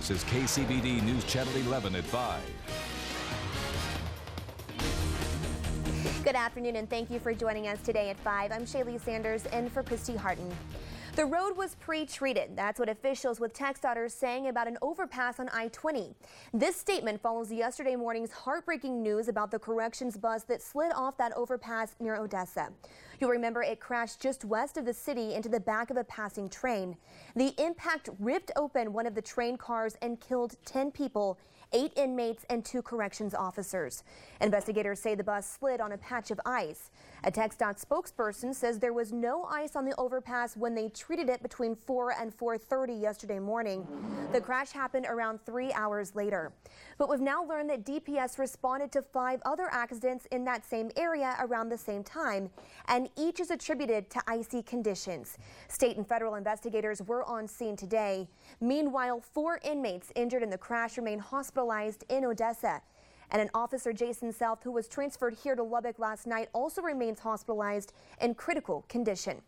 This is KCBD News Channel 11 at 5. Good afternoon and thank you for joining us today at 5. I'm Shaley Sanders in for Christy Harton. The road was pre-treated. That's what officials with TxDOT are saying about an overpass on I-20. This statement follows yesterday morning's heartbreaking news about the corrections bus that slid off that overpass near Odessa. You'll remember it crashed just west of the city into the back of a passing train. The impact ripped open one of the train cars and killed 10 people, 8 inmates and 2 corrections officers. Investigators say the bus slid on a patch of ice. A TxDOT spokesperson says there was no ice on the overpass when they treated it between 4 and 4:30 yesterday morning. The crash happened around 3 hours later. But we've now learned that DPS responded to 5 other accidents in that same area around the same time, and each is attributed to icy conditions. State and federal investigators were on scene today. Meanwhile, 4 inmates injured in the crash remain hospitalized in Odessa. And an officer, Jason South, who was transferred here to Lubbock last night, also remains hospitalized in critical condition.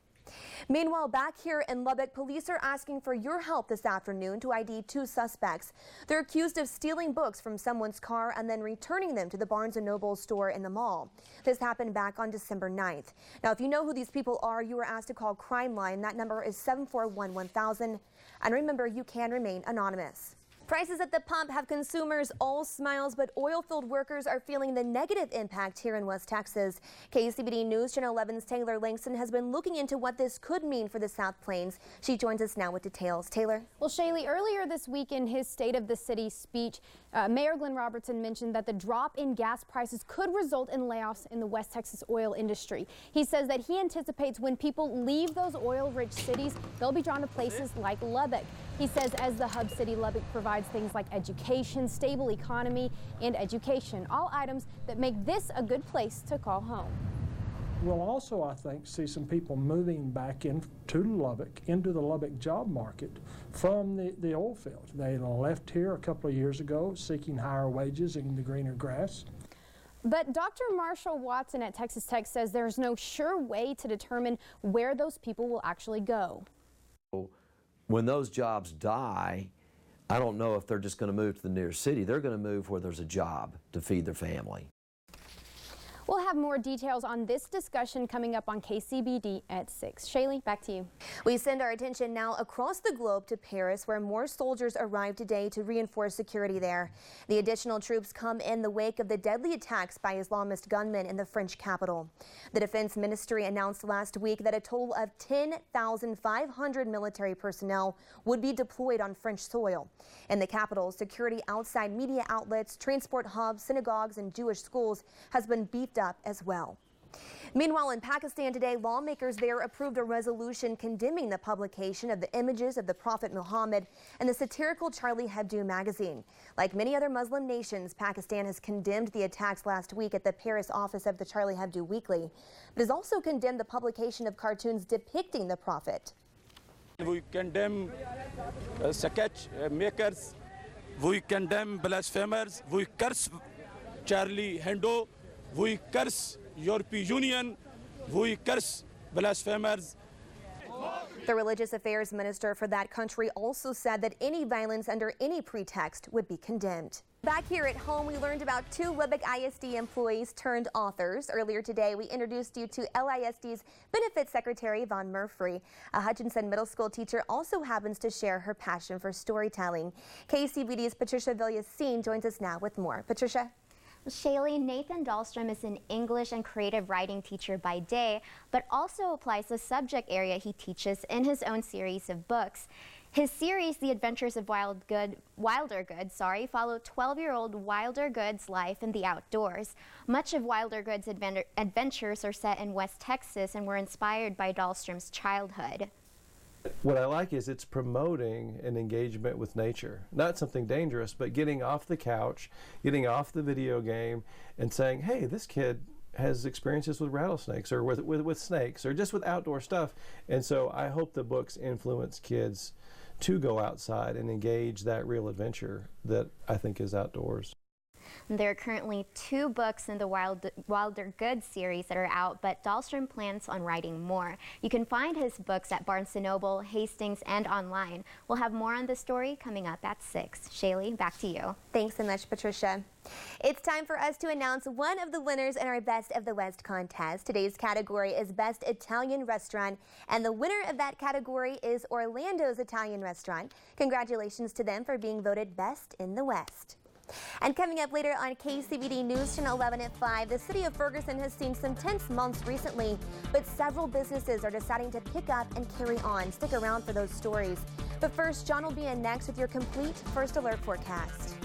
Meanwhile, back here in Lubbock, police are asking for your help this afternoon to ID 2 suspects. They're accused of stealing books from someone's car and then returning them to the Barnes & Noble store in the mall. This happened back on December 9th. Now, if you know who these people are, you are asked to call Crime Line. That number is 741-1000. And remember, you can remain anonymous. Prices at the pump have consumers all smiles, but oil-filled workers are feeling the negative impact here in West Texas. KCBD News Channel 11's Taylor Langston has been looking into what this could mean for the South Plains. She joins us now with details. Taylor? Well, Shaley, earlier this week in his State of the City speech, Mayor Glenn Robertson mentioned that the drop in gas prices could result in layoffs in the West Texas oil industry. He says that he anticipates when people leave those oil-rich cities, they'll be drawn to places like Lubbock. He says as the hub city, Lubbock provides things like education, stable economy, and education, all items that make this a good place to call home. We'll also, I think, see some people moving back into Lubbock, into the Lubbock job market from the oil field. They left here a couple of years ago seeking higher wages and the greener grass. But Dr. Marshall Watson at Texas Tech says there's no sure way to determine where those people will actually go. When those jobs die, I don't know if they're just going to move to the nearest city. They're going to move where there's a job to feed their family. We'll have more details on this discussion coming up on KCBD at 6. Shaley, back to you. We send our attention now across the globe to Paris, where more soldiers arrived today to reinforce security there. The additional troops come in the wake of the deadly attacks by Islamist gunmen in the French capital. The Defense Ministry announced last week that a total of 10,500 military personnel would be deployed on French soil. In the capital, security outside media outlets, transport hubs, synagogues, and Jewish schools has been beefed up as well. Meanwhile, in Pakistan today, lawmakers there approved a resolution condemning the publication of the images of the Prophet Muhammad in the satirical Charlie Hebdo magazine. Like many other Muslim nations, Pakistan has condemned the attacks last week at the Paris office of the Charlie Hebdo Weekly, but has also condemned the publication of cartoons depicting the Prophet. We condemn sketch makers, we condemn blasphemers, we curse Charlie Hebdo, we curse European Union, we curse blasphemers. The religious affairs minister for that country also said that any violence under any pretext would be condemned. Back here at home, we learned about 2 Lubbock ISD employees turned authors. Earlier today, we introduced you to LISD's Benefits Secretary, Vaughn Murphy. A Hutchinson Middle School teacher also happens to share her passion for storytelling. KCBD's Patricia Villasine joins us now with more. Patricia? Shaley, Nathan Dahlstrom is an English and creative writing teacher by day, but also applies the subject area he teaches in his own series of books. His series, The Adventures of Wilder Good, follow 12-year-old Wilder Good's life in the outdoors. Much of Wilder Good's adventures are set in West Texas and were inspired by Dahlstrom's childhood. What I like is it's promoting an engagement with nature. Not something dangerous, but getting off the couch, getting off the video game, and saying, hey, this kid has experiences with rattlesnakes or with snakes or just with outdoor stuff. And so I hope the books influence kids to go outside and engage that real adventure that I think is outdoors. There are currently 2 books in the Wilder Good series that are out, but Dahlstrom plans on writing more. You can find his books at Barnes & Noble, Hastings, and online. We'll have more on the story coming up at 6. Shaley, back to you. Thanks so much, Patricia. It's time for us to announce one of the winners in our Best of the West contest. Today's category is Best Italian Restaurant, and the winner of that category is Orlando's Italian Restaurant. Congratulations to them for being voted Best in the West. And coming up later on KCBD News Channel 11 at 5, the city of Ferguson has seen some tense months recently, but several businesses are deciding to pick up and carry on. Stick around for those stories. But first, John will be in next with your complete First Alert forecast.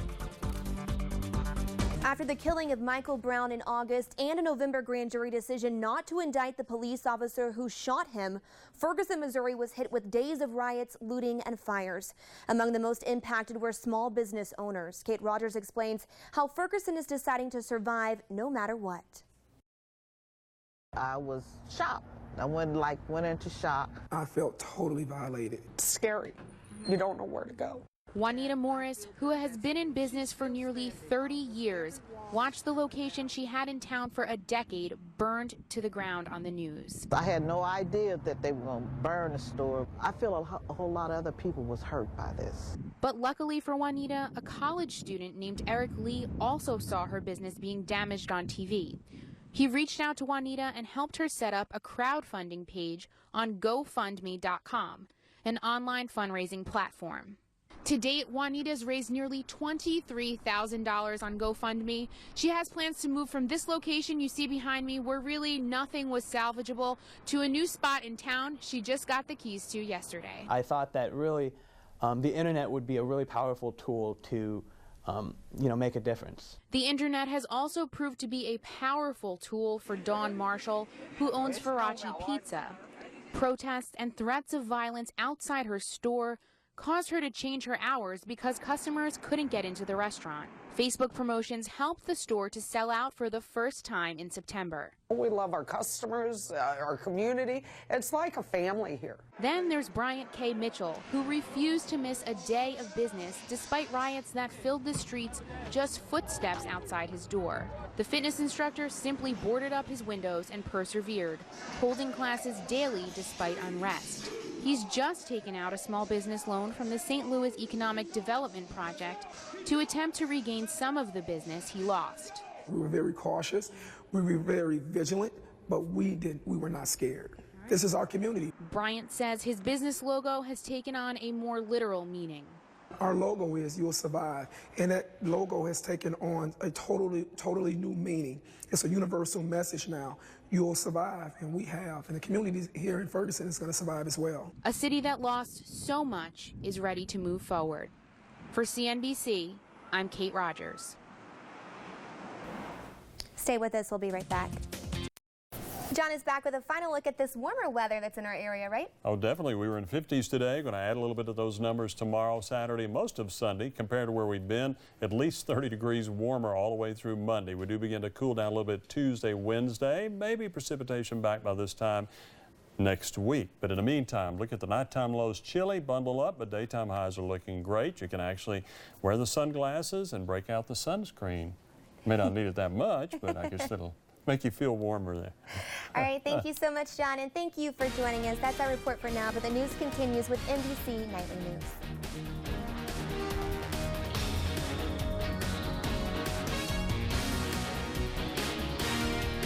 After the killing of Michael Brown in August and a November grand jury decision not to indict the police officer who shot him, Ferguson, Missouri was hit with days of riots, looting, and fires. Among the most impacted were small business owners. Kate Rogers explains how Ferguson is deciding to survive no matter what. I was shocked. I went into shock. I felt totally violated. Scary. You don't know where to go. Juanita Morris, who has been in business for nearly 30 years, watched the location she had in town for a decade burned to the ground on the news. I had no idea that they were going to burn the store. I feel a whole lot of other people was hurt by this. But luckily for Juanita, a college student named Eric Lee also saw her business being damaged on TV. He reached out to Juanita and helped her set up a crowdfunding page on GoFundMe.com, an online fundraising platform. To date, Juanita's raised nearly $23,000 on GoFundMe. She has plans to move from this location you see behind me, where really nothing was salvageable, to a new spot in town she just got the keys to yesterday. I thought that really the internet would be a really powerful tool to make a difference. The internet has also proved to be a powerful tool for Dawn Marshall, who owns Faraci Pizza. Protests and threats of violence outside her store caused her to change her hours because customers couldn't get into the restaurant. Facebook promotions helped the store to sell out for the first time in September. We love our customers, our community. It's like a family here. Then there's Bryant K. Mitchell, who refused to miss a day of business despite riots that filled the streets just footsteps outside his door. The fitness instructor simply boarded up his windows and persevered, holding classes daily despite unrest. He's just taken out a small business loan from the St. Louis Economic Development Project to attempt to regain some of the business he lost. We were very cautious, we were very vigilant, but we were not scared. This is our community. Bryant says his business logo has taken on a more literal meaning. Our logo is "You'll Survive," and that logo has taken on a totally new meaning. It's a universal message now. You'll survive, and we have. And the community here in Ferguson is going to survive as well. A city that lost so much is ready to move forward. For CNBC, I'm Kate Rogers. Stay with us. We'll be right back. John is back with a final look at this warmer weather that's in our area, right? Oh, definitely. We were in 50s today. Going to add a little bit of those numbers tomorrow, Saturday, most of Sunday, compared to where we've been. At least 30 degrees warmer all the way through Monday. We do begin to cool down a little bit Tuesday, Wednesday. Maybe precipitation back by this time next week. But in the meantime, look at the nighttime lows. Chilly, bundle up, but daytime highs are looking great. You can actually wear the sunglasses and break out the sunscreen. May not need it that much, but I guess it'll make you feel warmer there. All right, thank you so much, John, and thank you for joining us. That's our report for now, but the news continues with NBC Nightly News.